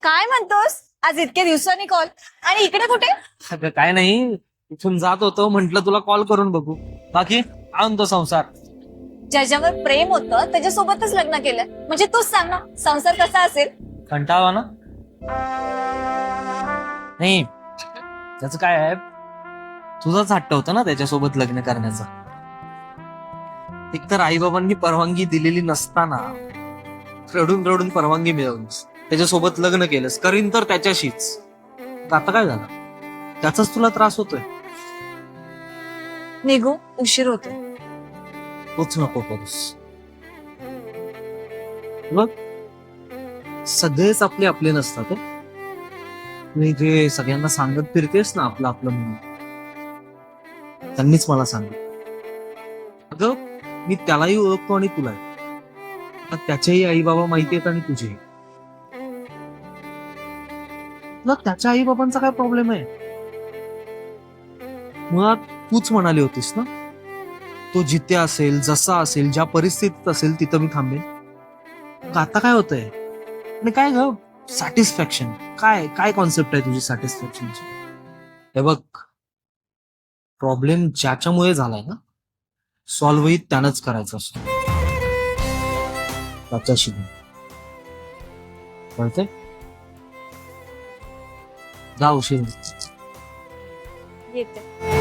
काय म्हणतोस आज इतक्या दिवसांनी कॉल आणि इकडे कुठे? अगं काय नाही, इथून जात होतो, म्हंटल तुला कॉल करून बघू. बाकी आणतो संसार. ज्याच्यावर प्रेम होतं त्याच्यासोबतच लग्न केलं म्हणजे तूच सांग ना संसार कसा असेल? कंटाळा ना. नाही, त्याच काय आहे, तुझाच हट्ट होता ना त्याच्यासोबत लग्न करण्याचा. एकतर आईबाबांनी परवानगी दिलेली नसताना रडून रडून परवानगी मिळवलीस, त्याच्यासोबत लग्न केलंस, करीन तर त्याच्याशीच. तर आता काय झालं, त्याचाच तुला त्रास होतोय. निघू उशीर होतो. तोच नको करूस. बघ, सगळेच आपले आपले नसतात हं. तुम्ही जे सगळ्यांना सांगत फिरतेस ना आपलं आपलं म्हणून, त्यांनीच मला सांगितलं. अगं, मी त्यालाही ओळखतो आणि तुलाही. आता त्याच्याही आई बाबा माहिती आहेत आणि तुझेही. तुला त्याच्या आई बाबांचा काय प्रॉब्लेम आहे? मुळात तूच म्हणाली होतीस ना, तो जिथे असेल, जसा असेल, ज्या परिस्थितीत असेल तिथं मी थांबेन. मग आता काय होतंय? आणि काय ग सॅटिस्फॅक्शन, काय काय कॉन्सेप्ट आहे तुझी सॅटिस्फॅक्शनची? हे बघ, प्रॉब्लेम ज्याच्यामुळे झालाय ना, सॉल्व्हही त्यानंच करायचं असतो, त्याच्याशी नाही. कळतंय? जा उशीर. येते.